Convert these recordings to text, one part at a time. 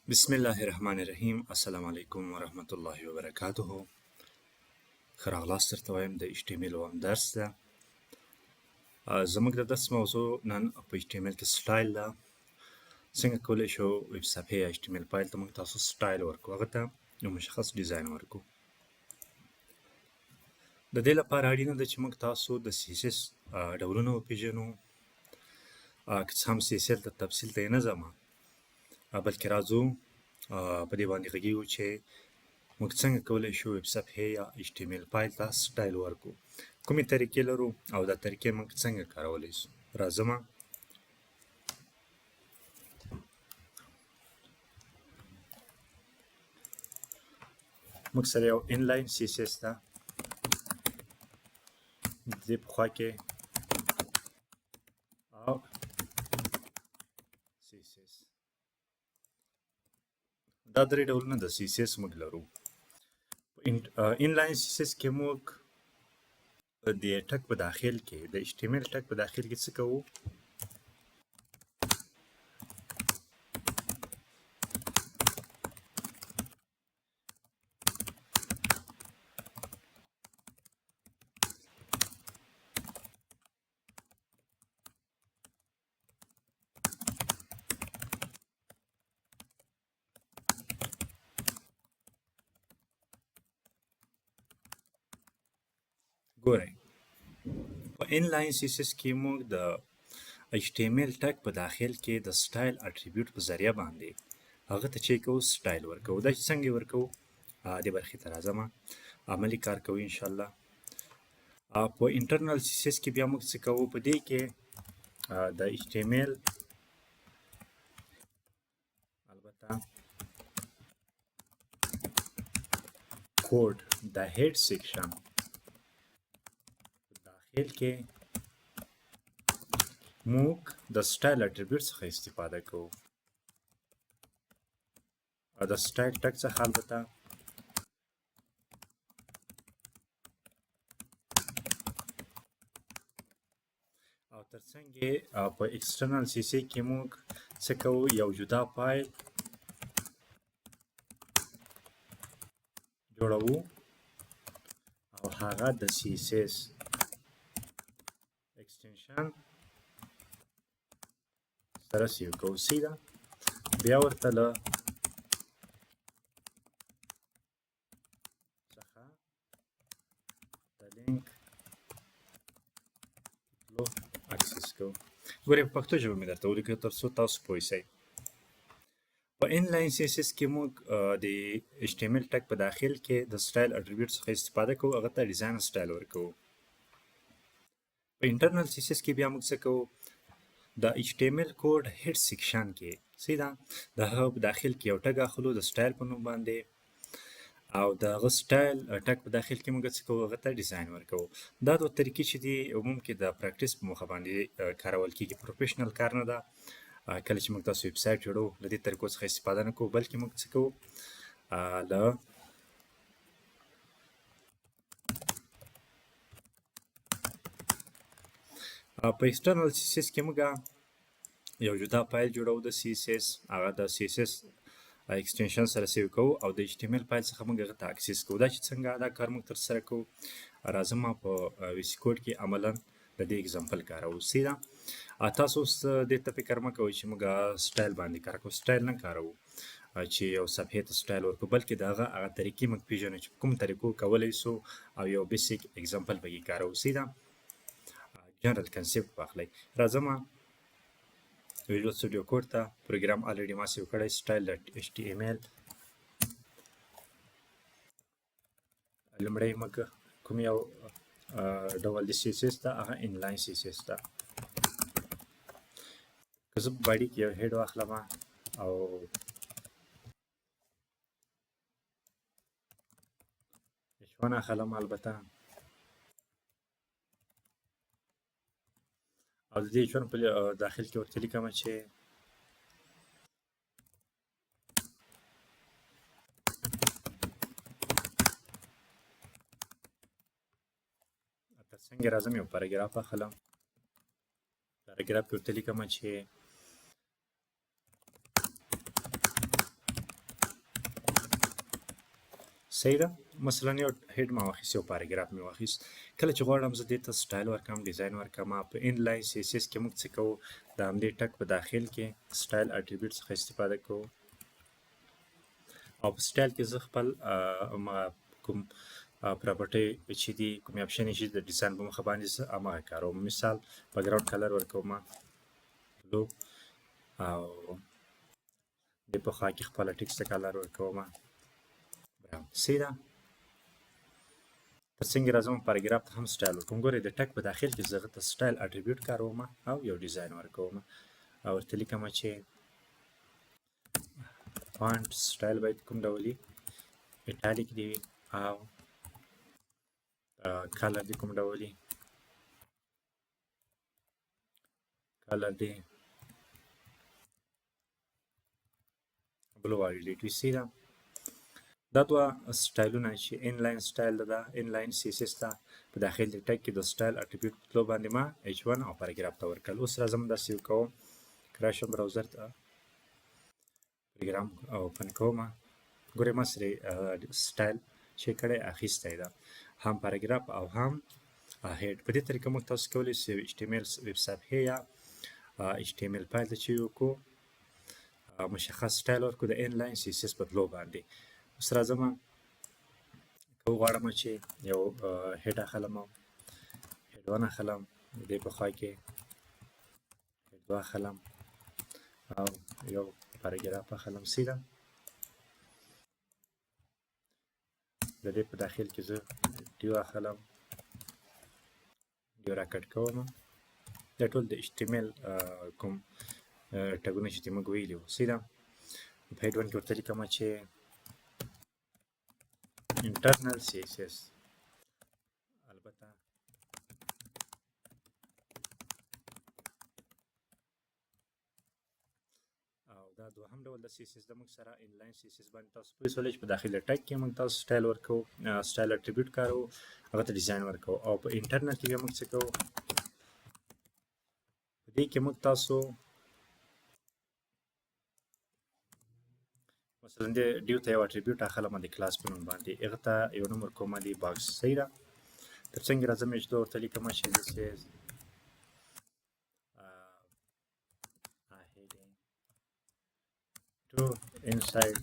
بسم الله الرحمن الرحیم. السلام علیکم ورحمت الله وبرکاته. ښه راغلاست درته وایم د HTML اووم درس ده. زموږ د درس موضوع نن په HTML کې سټایل ده. څنګه کولی شو ویب صفحې یا HTML فایل ته موږ تاسو سټایل ورکړو، هغه ته یو مشخص ډیزاین ورکړو. د دې لپاره اړینه ده چې موږ تاسو د CSS ډولونه وپېژنو. که څه هم CSS ته تفصیل ته یې نه ځم، بلکې راځو په دې باندې غږیږو چې موږ څنګه کولی شو ویب صفحې یا HTML فایل ته سټایل ورکړو، کومې طریقې لرو او دا طریقې موږ څنګه کارولی شو. راځم موږ سره یو انلاین CSS ده. د دې په خوا کې او CSS دا درې ډولونه د CSS موږ لرو. انلاین CSS کې موږ د ټک په داخل کې د HTML ټک په داخل کې څه کوو؟ ګورئ، په انلاین CSS کې موږ د HTML ټک په داخل کې د سټایل اټریبیوټ په ذریعه باندې هغه ته چې کوو سټایل ورکوو. دا چې څنګه یې ورکوو دې برخې ته راځم، عملي کار کوو انشاءالله. په انټرنل CSS کې بیا موږ څه کوو؟ په دې کې د HTML البته کوډ د هیډ سیکشن داخل کې موږ د سټایل اټریبیوټ څخه استفاده کوو. د سټایل ټک څخه البته او ترڅنګ یې په ایکسټرنل CSS کې موږ څه کوو؟ یو جدا فایل جوړوو او هغه د CSS اکسټنشن سره سیو کوو. سیده بیا ورته له څخه د لینک لو اکسس کوو. ګورئ، په پښتو ژبه مې درته ولیکل تر څو تاسو پوه شئ. په انلاین CSS کې موږ د HTML ټک په داخل کې د سټایل اټریبیوټ څخه استفاده کوو، هغه ته ډیزاین سټایل ورکوو. په انټرنل CSS کې بیا موږ څه کوو؟ د HTML کوډ هیډ سیکشن کې سیده د هغه په داخل کې یو ټک اخلو د سټایل په نوم باندې، او د هغه سټایل ټک په داخل کې موږ څه کوو؟ هغه ته ډیزاین ورکوو. دا دوه طریقې چې دي عموم کې د پریکټس په موخه باندې کارول کېږي. پروفیشنل کار نه ده. کله چې موږ تاسو ویب سایټ جوړوو له دې طریقو څخه استفاده نه کوو، بلکې موږ څه کوو؟ له په ایکسټرنل CSS کې موږ یو جدا فایل جوړوو د CSS، هغه د CSS اکسټنشن سره سیو کوو او د HTML فایل څخه موږ هغه ته اکسس کوو. دا چې څنګه دا کار موږ ترسره کوو، راځم په ویسي کوډ کې عملا د دې اگزامپل کاروو. سیده تاسو اوس دې ته فکر مه کوئ چې موږ سټایل باندې کار کوو. سټایل نه کاروو چې یو صفحې ته سټایل ورکړو، بلکې د هغه طریقې موږ پېژنو چې کوم طریقو کولی سو او یو بیسیک اگزامپل پکې کاروو. سیده جنرال کنسپټ واخلئ. راځم ویژوال سټوډیو کوډ ته. پروګرام الریډي ما سیو کړی style.html. لومړی موږ کوم یو ډول د CSS ته، هغه انلاین CSS ته. که زه په باډي کې یو هیډ واخلم او H1 اخلم البته، او د دې H1 په داخل کې ورته لیکم چې ترڅنګ راځم یو پاراګراف اخلم. پاراګراف کې ورته لیکم چې صحیح ده. مثلا یو هیډ ما واخیست، یو پاراګراف مې واخیست. کله چې غواړم زه دې ته سټایل ورکړم، ډیزاین ورکړم، په انلاین سی اس اس کې موږ څه کوو؟ د همدې ټک په داخل کې سټایل اټریبیوټ څخه استفاده کوو، او په سټایل کې زه خپل کوم پراپرټۍ چې دي، کومې اپشن چې د ډیزاین په مخه باندې زه هماغه کاروم. مثال بیکګراوند کلر ورکوم بلو، او د په خوا کې خپله ټکسټ کلر ورکوم براون. صحیح ده. تر څنګه راځم پاراګراف ته هم سټایل ورکوم. ګورئ د ټک په داخل کې زه هغه ته سټایل اټریبیوټ کاروم او یو ډیزاین ورکوم، او ورته لیکم چې فونټ سټایل باید کوم ډول وي، ایټالیک دی وي، او کلر دی کوم ډول وي، کلر دی بلو وایولېټ وي. صحیح ده. دا دوه سټایلونه چې انلاین سټایل ده، انلاین سی اس اس ده، په داخل د ټک کې د سټایل اټریبیوټ په تلو باندې ما H1 او پاراګراف ته ورکړل. اوس راځم داسې کوم، کراشم براوزر ته، پروګرام اوپن کوم. ګورئ ما سره سټایل چې کړی اخیستی ده، هم پاراګراف او هم هیډ. په دې طریقه موږ تاسو کولی شئ HTML ویب صفحې یا HTML فایل ته چې وکړو مشخص سټایل ورکړو د انلاین سی اس اس په تلو باندې. اوس راځم که وغواړم چې یو هیډ اخلم، هیډ 1 اخلم، د دې په خوا کې هیډ 2 اخلم او یو پاراګراف اخلم. صحیح ده. د دې په داخل کې زه ډیو اخلم، ډیو راکټ کوم. دا ټول د HTML کوم ټګونه چې موږ ویلي وو. صحیح ده. په هیډ 1 کې ورته لیکم چې Internal CSS، البته او دا دوهم ډول د سی اس اس د موږ سره انلاین سی اس اس باندې تاسو پوه شولئ چې په داخل د ټک کې موږ تاسو سټایل ورکوو، سټایل اټریبیوټ کاروو، هغه ته ډیزاین ورکوو. او په انټرنل کې بیا موږ څه کوو؟ په دې کې موږ تاسو مثلا د ډیو ته یو اټریبیوټ اخلم د کلاس په نوم باندې، هغه ته یو نوم ورکوم د باکس. صحیح ده. تر څنګه راځم H2 ورته لیکم چې this is to inside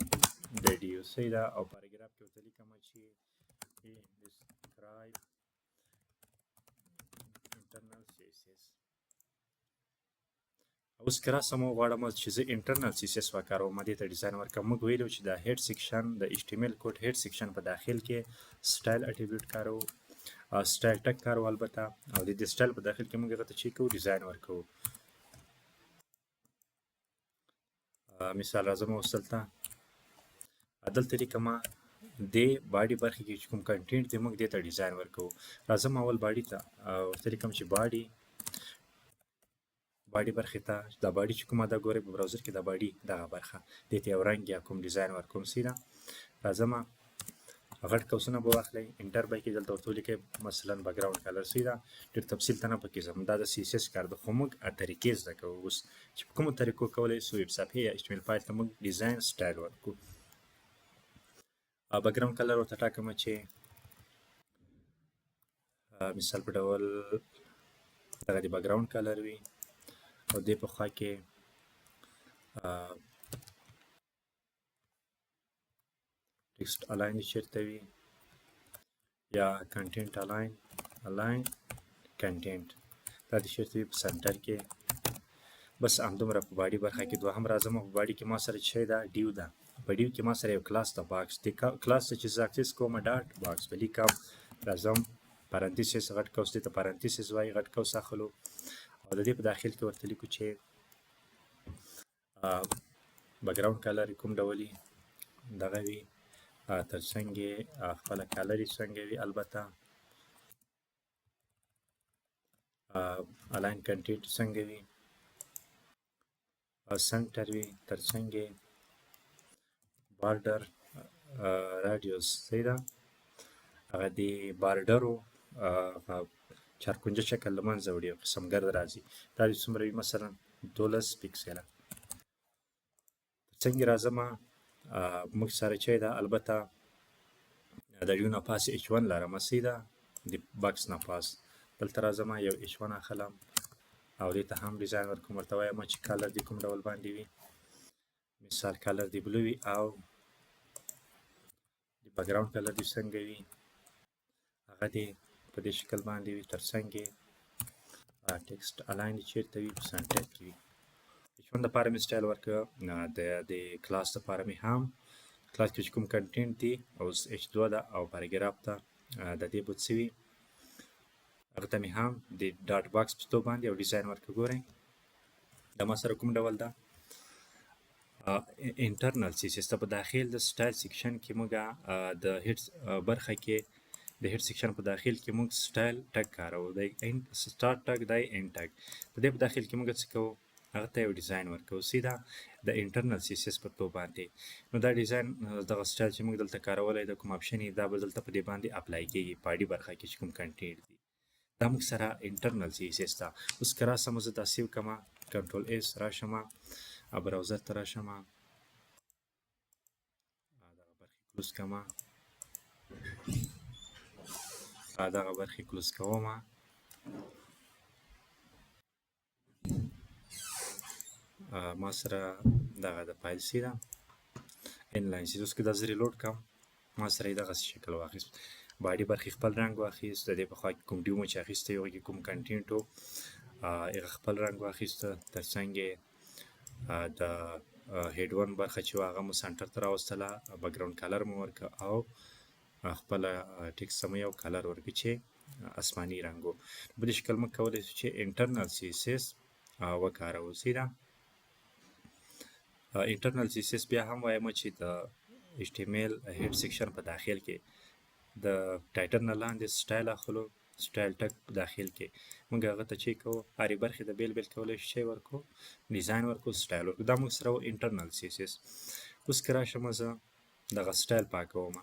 the div. صحیح ده. او پاراګراف کې ورته لیکم چې describe internal CSS. اوس که راسم وغواړم چې زه انټرنل سی اس اس وکاروم، دې ته ډیزاین ورکړم. موږ ویلو چې د هیډ سیکشن د HTML کوډ هیډ سیکشن په داخل کې سټایل اټریبیوټ کاروو، سټایل ټک کاروو البته، او د دې سټایل په داخل کې موږ هغه ته چې کوو ډیزاین ورکوو. مثال راځم اوس دلته لیکم دې باډي برخې کې چې کوم کنټینټ دی موږ دې ته ډیزاین ورکوو. راځم اول باډي ته ورته لیکم چې باډي برخې ته، دا باډي چې کومه ده ګورئ په براوزر کې دا باډي دغه برخه دې ته یو رنګ یا کوم ډیزاین ورکوم. صحیح ده. راځم غټ قوسونه به واخلئ، انټر به کړئ، دلته ورته ولیکئ مثلا بیکګراوند کلر. صحیح ده. ډېر تفصیل ته نه پکې ځم، دا د سی اس اس کار ده، خو موږ طریقې زده کوو اوس چې په کومو طریقو کولی شو ویب صفحې یا HTML فایل ته موږ ډیزاین سټایل ورکړو. بیکګراوند کلر ورته ټاکم چې مثال په ډول دغه د بیکګراوند کلر وي، او دې په خوا کې ټکسټ الاین چیرته وي یا کنټینټ الاین کنټینټ دا د چیرته وي په سنټر کې. بس همدومره په باډي برخه کې. دوهم راځم په باډي کې ما سره چې دا ډیو ده، په ډیو کې ما سره یو کلاس ده باکس، د کلاس ته چې زه اکسس کوم ډاټ باکس به لیکم. راځم پارانتیسس غټ قوس دې ته پارانتیسس وایي، غټ قوس اخلو، او د دې په داخل کې ورته لیکو چې بیکګراوند کلر کوم ډول وي، دغه وي، تر څنګه خپله کلر یې څنګه وي، البته الاین کنټینټ څنګه وي، سنټر وي، تر څنګه بارډر راډیوس. صحیح ده. هغه د بارډرو چارکونجه شکل له منځه وړي، یو قسم ګرد راځي، دا دې څومره وي مثلا 12 پیکسله. څنګه راځم موږ سره چې ده البته د یو نه پاس H1 لرم سیده د باکس نه پاس دلته راځم یو H1 اخلم او دې ته هم ډیزاین ورکوم ورته وایم چې کلر دې کوم ډول باندې وي مثال کلر دې بلو وي او د بیکګراوند کلر دې څنګه وي هغه دې په دې شکل باندې وي ترڅنګ یې ټیکسټ الاین دې چیرته وي په سنټر کې وي H1 دپاره مې سټایل ورکړه د کلاس دپاره مې هم کلاس کې چې کوم کنټینټ دي اوس H2 ده او پاراګراف ته د دې بود څه وي هغه ته مې هم د ډاټ باکس په توګه باندې یو ډیزاین ورکړه ګورئ دا ما سره کوم ډول ده انټرنل CSS ته په داخل د سټایل سیکشن کې موږ د هیډ برخه کې د هیډ سیکشن په داخل کې موږ سټایل ټګ کاروو د سټارټ ټګ د اینډ ټګ په دې په داخل کې موږ څه کوو هغه ته یو ډیزاین ورکوو سیده د انټرنل CSS په توګه باندې نو دا ډیزاین دغه سټایل چې موږ دلته کارولی د کوم اپشن یې دا به دلته په دې باندې اپلای کېږي په اډي برخه کې چې کوم کنټینټ دي دا موږ سره انټرنل CSS ته اوس که راسم زه دا سیو کړم کنټرول S راشم براوزر ته راشم دغه برخې کلوز کړم دغه برخې کلوز کوم ما سره دغه د فایل سی ده انلاین CSS اوس که دا زه ریلوډ کړم ما سره یې دغسې شکل واخیست باډي برخې خپل رنګ واخیست د دې په خوا کې کوم ډیو مو چې اخیستی هغه کې کوم کنټینټ و هغه خپل رنګ واخیسته ترڅنګ یې د هیډ ون برخه چې وه هغه مو سنټر ته راوستله بیکګراوند کلر مو ورکړه او خپله ټیکسټ ته مو یو کلر ورکړي چې اسماني رنګ و په دې شکل موږ کولی شو چې انټرنل CSS وکاروو سیده انټرنل CSS بیا هم وایم چې د HTML هیډ سیکشن په داخل کې د ټایټل نه لاندې سټایل اخلو سټایل ټګ په داخل کې موږ هغه ته چې کوو هرې برخې ته بیل بیل کولی شو شی ورکړو ډیزاین ورکړو سټایل ورکړو دا موږ سره و انټرنل CSS اوس که راشم زه دغه سټایل پاکوم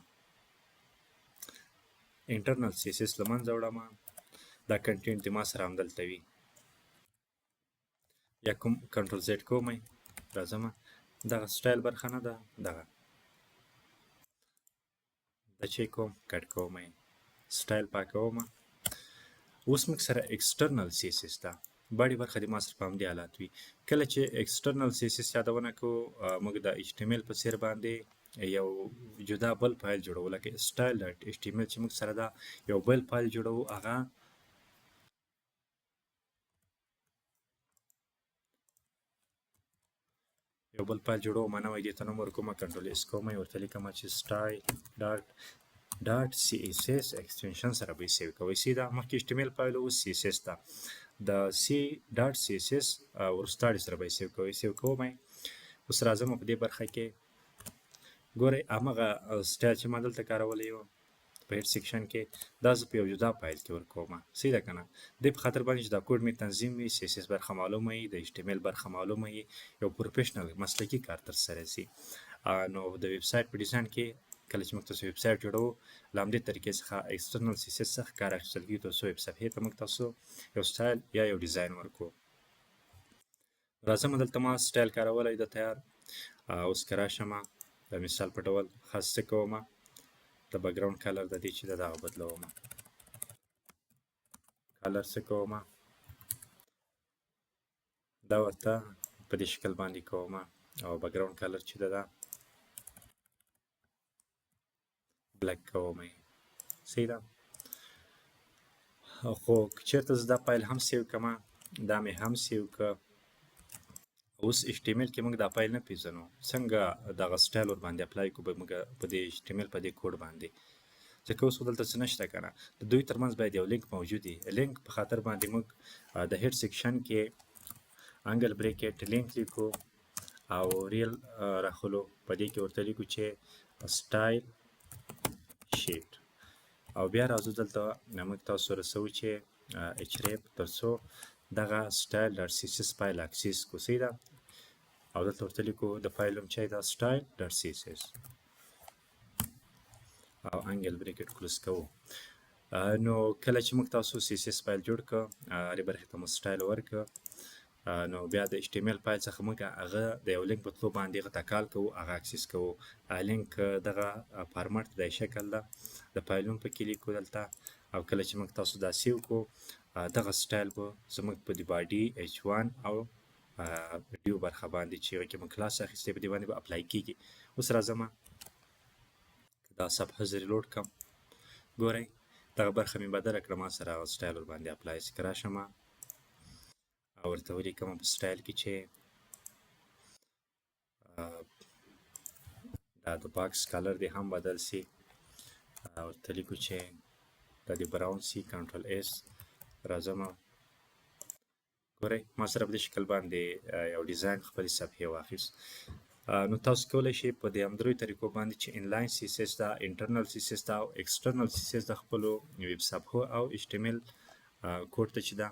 انټرنل CSS له منځه وړم دا کنټینټ د ما سره همدلته وي یا کوم کنټرول Z کوم راځم دغه سټایل برخه نه ده دغه دا چې کوم کټ کوم سټایل پاکوم اوس موږ سره ایکسټرنل CSS ده بړې برخه د ما سره په همدې حالات وي کله چې ایکسټرنل CSS یادونه کوو موږ د HTML په څیر باندې یو جدا بل فایل جوړو لکه سټایل ډاټ HTML چې موږ سره دا یو بل فایل جوړو هغه یو بل فایل جوړو معنا وایي دې ته نوم ورکوم کنټرول S کوم ورته لیکم چې سټایل ډاټ CSS ایکسټنشن سره به یې سیو کوئ سیده مخکې HTML فایل اوس CSS ته د ډاټ CSS ورستاړي سره به یې سیو کوئ سیو کوم اوس راځم په دې برخه کې ګورئ همغه سټایل چې ما دلته کارولی و په هیډ سیکشن کې دا زه په یو جدا فایل کې ورکوم سیده که نه دې په خاطر باندې چې دا کوډ مې تنظیم وي CSS برخه معلومه وي د HTML برخه معلومه وي یو پروفیشنل مسلکي کار ترسره شي نو د ویب سایټ په ډیزاین کې کله چې موږ تاسو ویب سایټ جوړوو له همدې طریقې څخه ایکسټرنل CSS څخه کار اخیستل کېږي تر څو ویب صفحې ته موږ تاسو یو سټایل یا یو ډیزاین ورکړو راځم دلته ما سټایل کارولی ده تیار اوس که راشم د مثال په ډول خاص څه کوم د بیکګراوند کلر د دې چې د دغه بدلوم کلر څه کوم دا ورته په دې شکل باندې کوم او بیکګراوند کلر چې ده بلک کوم سیده خو که چېرته زه دا فایل هم سیو کړم دا مې هم سیو که اوس HTML کې موږ دا فایل نه پیژنو څنګه دغه سټایل ورباندې اپلای کړو به موږ په دې HTML په دې کوډ باندې ځکه اوس خو دلته څه نشته که نه د دوی ترمنځ باید یو لینک موجود وي لینک په خاطر باندې موږ د هیډ سیکشن کې انګل بریکټ لینک لیکو او ریل راخلو په دې کې ورته لیکو چې سټایل شیټ او بیا راځو دلته موږ تاسو رسوو چې href تر څو دغه سټایل ډاټ CSS فایل اکسس کړو سیده او دلته ورته لیکو د فایل نوم چې دا سټایل ډاټ CSS او انګل بریکټ کلوز کوو نو کله چې موږ تاسو CSS فایل جوړ کړ هرې برخې ته مو سټایل ورکړه نو بیا د HTML فایل څخه موږ هغه د یو لینک په تلو باندې هغه ته کال کوو، هغه اکسس کوو. لینک دغه فارمټ د شکل ده، د فایلونو په کې لیکو دلته، او کله چې موږ تاسو دا سیو کو دغه سټایل به زموږ په د باډي H1 او ویډیو برخه باندې چې هغه کې موږ کلاس اخیستی په دې باندې به اپلای کېږي. اوس راځم دا صفحه زه ریلوډ کړم. ګورئ دغه برخه مې بدله کړه، ما سره هغه سټایل ورباندې اپلای شي. که راشم او ورته ولیکم په سټایل کې چې دا د باکس کلر دې هم بدل سي، ورته لیکو چې دا دې براون سي، کنټرول اس. راځم ګورئ ما سره په دې شکل باندې یو ډیزاین خپلې صفحې واخیست. نو تاسو کولی شئ په دې همدریو طریقو باندې چې انلاین CSS ده، انټرنل CSS ده او ایکسټرنل CSS د خپلو ویب صفحو او HTML کوډ ته چې ده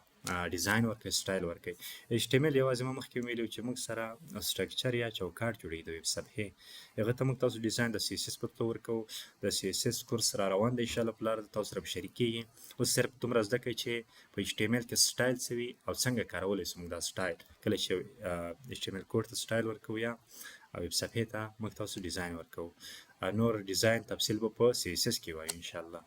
ډیزاین ورکړئ، سټایل ورکړئ. HTML یوازې ما مخکې ویلي وو چې موږ سره سټرکچر یا چوکاټ جوړوي د ویب صفحې، هغه ته موږ تاسو ډیزاین د CSS په تلو ورکوو. د CSS کورس را روان دی انشاءالله په لاره تاسو سره به شریکېږي. اوس صرف دومره زده کړئ چې په HTML کې سټایل څه وي او څنګه کارولی سو موږ دا سټایل کله چې HTML کوډ ته سټایل ورکوو یا ویب صفحې ته موږ تاسو ډیزاین ورکوو. نور ډیزاین تفصیل به په CSS کې وایو انشاءالله.